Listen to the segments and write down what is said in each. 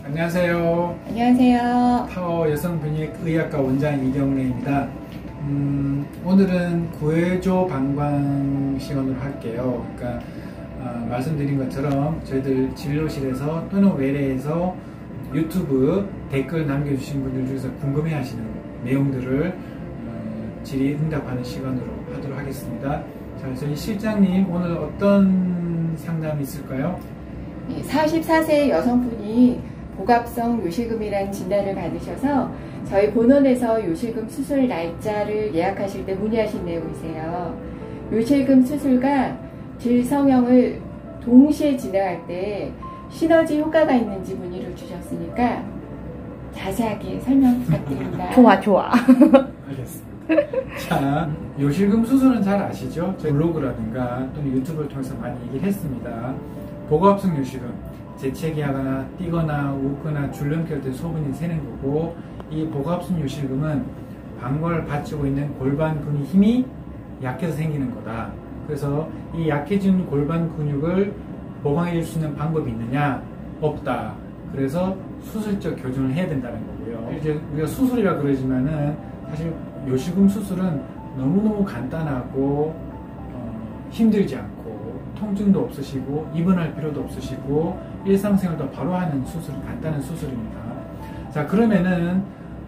안녕하세요. 안녕하세요. 타워 여성변이의학과 원장 이경래입니다. 오늘은 구해조 방광 시연을 할게요. 그러니까 말씀드린 것처럼 저희들 진료실에서 또는 외래에서 유튜브 댓글 남겨주신 분들 중에서 궁금해하시는 내용들을 질의응답하는 시간으로 하도록 하겠습니다. 자, 저희 실장님 오늘 어떤 상담이 있을까요? 44세 여성분이 복압성 요실금이라는 진단을 받으셔서 저희 본원에서 요실금 수술 날짜를 예약하실 때 문의하신 내용이세요. 요실금 수술과 질 성형을 동시에 진행할 때 시너지 효과가 있는지 문의를 주셨으니까 자세하게 설명 부탁드립니다. 좋아. 알겠습니다. 자, 요실금 수술은 잘 아시죠? 저희 블로그라든가 또는 유튜브를 통해서 많이 얘기를 했습니다. 복압성 요실금, 재채기 하거나 뛰거나 웃거나 줄넘기 할 때 소변이 새는 거고, 이 복압성 요실금은 방광을 받치고 있는 골반 근육 힘이 약해서 생기는 거다. 그래서 이 약해진 골반 근육을 보강해 줄 수 있는 방법이 있느냐? 없다. 그래서 수술적 교정을 해야 된다는 거고요. 이제 우리가 수술이라 그러지만은 사실 요실금 수술은 너무너무 간단하고 힘들지 않고 통증도 없으시고 입원할 필요도 없으시고 일상생활도 바로 하는 수술, 간단한 수술입니다. 자, 그러면은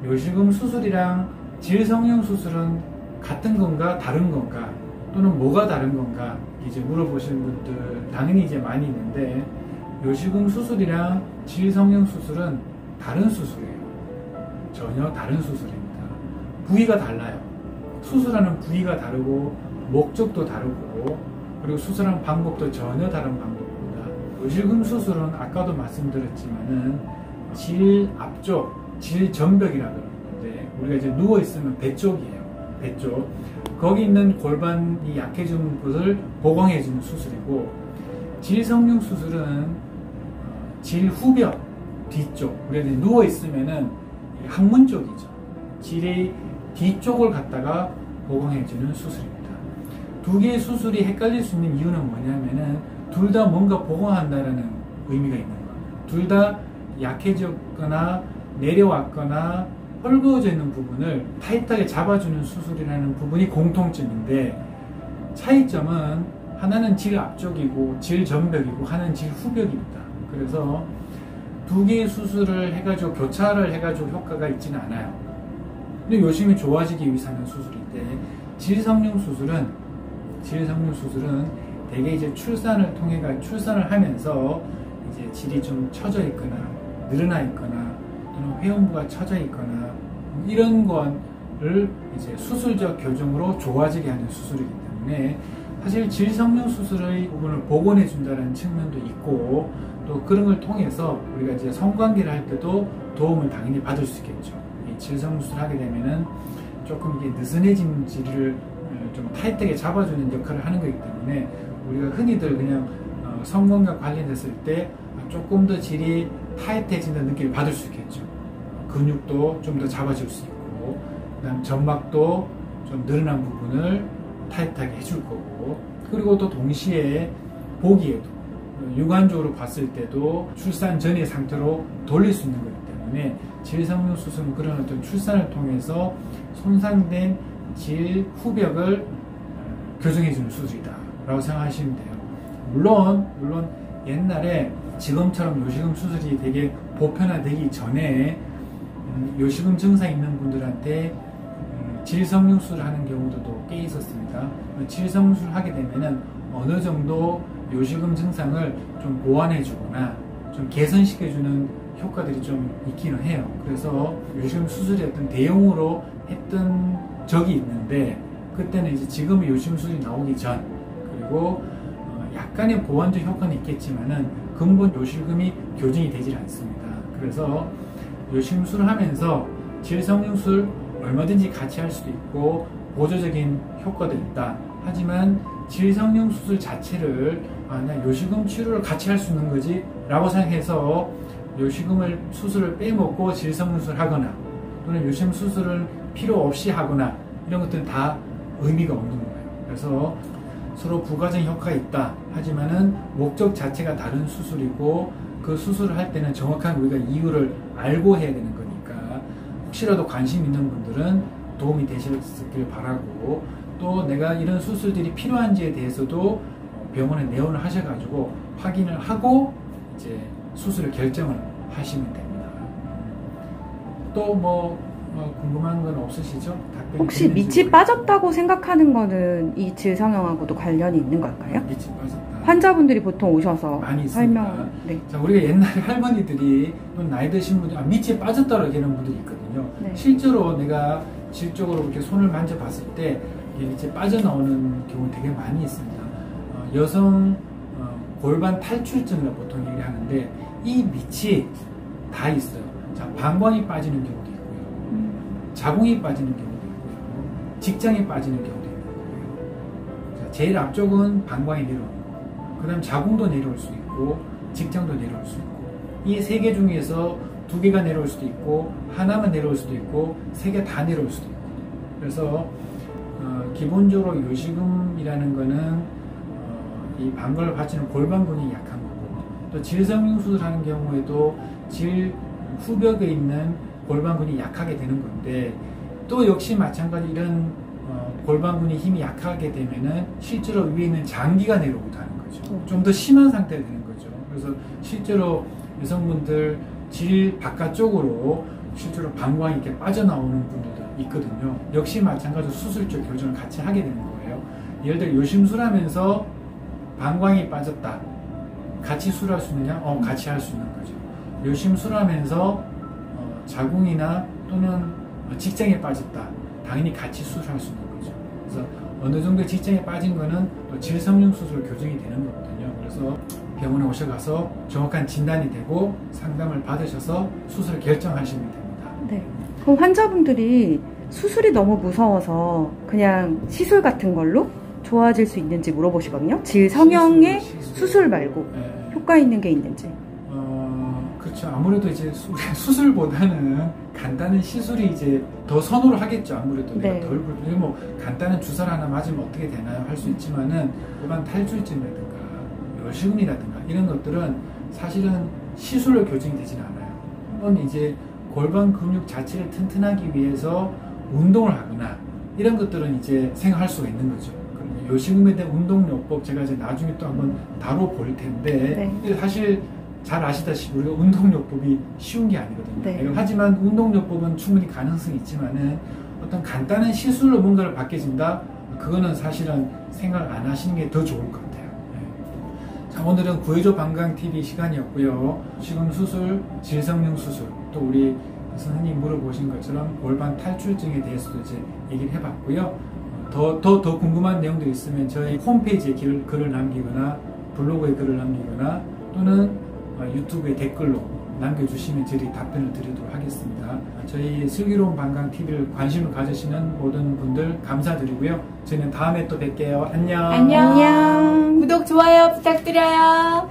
요실금 수술이랑 질성형 수술은 같은 건가 다른 건가 또는 뭐가 다른 건가 이제 물어보시는 분들 당연히 이제 많이 있는데, 요실금 수술이랑 질성형 수술은 다른 수술이에요. 전혀 다른 수술입니다. 부위가 달라요. 수술하는 부위가 다르고 목적도 다르고 그리고 수술하는 방법도 전혀 다른 방법입니다. 요실금 수술은 아까도 말씀드렸지만은 질 앞쪽, 질 전벽이라고 그러는데 우리가 이제 누워 있으면 배 쪽이에요. 배 쪽. 거기 있는 골반이 약해진 것을 보강해 주는 수술이고, 질성형 수술은 질 후벽 뒤쪽, 우리가 누워 있으면은 항문 쪽이죠. 질의 뒤쪽을 갖다가 보강해주는 수술입니다. 두 개의 수술이 헷갈릴 수 있는 이유는 뭐냐면은 둘 다 뭔가 보강한다는 의미가 있는 거예요. 둘 다 약해졌거나 내려왔거나 헐거워져 있는 부분을 타이트하게 잡아주는 수술이라는 부분이 공통점인데, 차이점은 하나는 질 앞쪽이고 질 전벽이고 하나는 질 후벽입니다. 그래서 두 개의 수술을 해가지고 교차를 해가지고 효과가 있지는 않아요. 근데 요심히 좋아지기 위해서 하는 수술인데, 질성형 수술은 대개 이제 출산을 하면서 이제 질이 좀 처져 있거나 늘어나 있거나 또는 회음부가 처져 있거나 이런 거를 이제 수술적 교정으로 좋아지게 하는 수술이기 때문에 사실 질성형 수술의 부분을 복원해 준다는 측면도 있고, 또 그런 걸 통해서 우리가 이제 성관계를 할 때도 도움을 당연히 받을 수 있겠죠. 이 질성 수술을 하게 되면은 조금 이게 느슨해진 질을 좀 타이트하게 잡아주는 역할을 하는 거기 때문에 우리가 흔히들 그냥 성관과 관련됐을 때 조금 더 질이 타이트해진다는 느낌을 받을 수 있겠죠. 근육도 좀 더 잡아줄 수 있고, 그다음 점막도 좀 늘어난 부분을 타이트하게 해줄 거고, 그리고 또 동시에 보기에도 육안적으로 봤을 때도 출산 전의 상태로 돌릴 수 있는 거기 때문에 질성형 수술은 그런 어떤 출산을 통해서 손상된 질 후벽을 교정해주는 수술이다 라고 생각하시면 돼요. 물론 옛날에 지금처럼 요실금 수술이 되게 보편화되기 전에 요실금 증상 있는 분들한테 질성형 수술을 하는 경우도 꽤 있었습니다. 질성형 수술을 하게 되면은 어느 정도 요실금 증상을 좀 보완해 주거나 좀 개선시켜 주는 효과들이 좀 있기는 해요. 그래서 요실금 수술이 어떤 대용으로 했던 적이 있는데, 그때는 이제 지금의 요실금 수술이 나오기 전, 그리고 약간의 보완적 효과는 있겠지만은 근본 요실금이 교정이 되질 않습니다. 그래서 요실금 수술을 하면서 질성형 수술 얼마든지 같이 할 수도 있고 보조적인 효과도 있다. 하지만 질성형 수술 자체를 그냥 요실금 치료를 같이 할 수 있는 거지 라고 생각해서 요실금을 수술을 빼먹고 질성형 수술을 하거나 또는 요실금 수술을 필요 없이 하거나 이런 것들은 다 의미가 없는 거예요. 그래서 서로 부가적인 효과가 있다 하지만은 목적 자체가 다른 수술이고, 그 수술을 할 때는 정확한 우리가 이유를 알고 해야 되는 거니까 혹시라도 관심 있는 분들은 도움이 되셨길 바라고, 또 내가 이런 수술들이 필요한지에 대해서도 병원에 내원을 하셔가지고 확인을 하고 이제 수술을 결정을 하시면 됩니다. 또 뭐 궁금한 건 없으시죠? 혹시 밑이 빠졌다고 생각하는 거는 이 질성형하고도 관련이 있는 걸까요? 밑이 빠졌다. 환자분들이 보통 오셔서 많이 설명. 네. 자, 우리가 옛날에 할머니들이 또 나이 드신 분들 밑이 빠졌다고 얘기하는 분들이 있거든요. 네. 실제로 내가 질적으로 이렇게 손을 만져봤을 때 이게 밑이 빠져나오는 경우 되게 많이 있습니다. 여성 골반 탈출증이라고 보통 얘기하는데 이 밑이 다 있어요. 자, 방광이 빠지는 경우도 있고요. 자궁이 빠지는 경우도 있고요. 직장이 빠지는 경우도 있고요. 자, 제일 앞쪽은 방광이 내려오는 거. 그 다음 자궁도 내려올 수 있고 직장도 내려올 수 있고, 이 세 개 중에서 2개가 내려올 수도 있고 하나만 내려올 수도 있고 3개 다 내려올 수도 있고. 그래서 기본적으로 요실금이라는 거는 이 방광을 받치는 골반근이 약한 거고, 또 질성형 수술하는 경우에도 질 후벽에 있는 골반근이 약하게 되는 건데, 또 역시 마찬가지 이런 골반근이 힘이 약하게 되면은 실제로 위에 있는 장기가 내려오기도 하는 거죠. 좀 더 심한 상태가 되는 거죠. 그래서 실제로 여성분들 질 바깥쪽으로 실제로 방광이 이렇게 빠져나오는 분들도 있거든요. 역시 마찬가지로 수술적 교정을 같이 하게 되는 거예요. 예를 들어 요심술하면서 방광이 빠졌다. 같이 술할 수 있느냐? 같이 할 수 있는 거죠. 요심술하면서 자궁이나 또는 직장에 빠졌다. 당연히 같이 수술할 수 있는 거죠. 그래서 어느 정도 직장에 빠진 거는 또 질성형 수술 교정이 되는 거거든요. 그래서 병원에 오셔가서 정확한 진단이 되고 상담을 받으셔서 수술 결정하시면 됩니다. 네. 그럼 환자분들이 수술이 너무 무서워서 그냥 시술 같은 걸로 좋아질 수 있는지 물어보시거든요. 질성형의 수술 말고 네. 효과 있는 게 있는지. 그렇죠. 아무래도 이제 수술보다는 간단한 시술이 이제 더 선호를 하겠죠. 아무래도 네. 내가 덜 불편해. 뭐 간단한 주사를 하나 맞으면 어떻게 되나요? 할 수 있지만은 골반 탈출증이라든가 요실금이라든가 이런 것들은 사실은 시술로 교정이 되진 않아요. 한번 이제 골반 근육 자체를 튼튼하기 위해서 운동을 하거나 이런 것들은 이제 생각할 수가 있는 거죠. 요실금에 대한 운동요법 제가 이제 나중에 또 한번 다뤄볼 텐데, 네. 사실 잘 아시다시피 우리가 운동요법이 쉬운 게 아니거든요. 네. 하지만 운동요법은 충분히 가능성이 있지만은 어떤 간단한 시술로 뭔가를 바뀌어진다? 그거는 사실은 생각 안 하시는 게 더 좋을 것 같아요. 네. 자, 오늘은 구해줘 방광TV 시간이었고요. 지금 수술, 질성형 수술, 또 우리 선생님 물어보신 것처럼 골반 탈출증에 대해서도 이제 얘기를 해봤고요. 더 궁금한 내용들이 있으면 저희 홈페이지에 글을 남기거나 블로그에 글을 남기거나 또는 유튜브에 댓글로 남겨주시면 저희들이 답변을 드리도록 하겠습니다. 저희 슬기로운 방광TV를 관심을 가지시는 모든 분들 감사드리고요. 저희는 다음에 또 뵐게요. 안녕. 안녕. 구독, 좋아요 부탁드려요.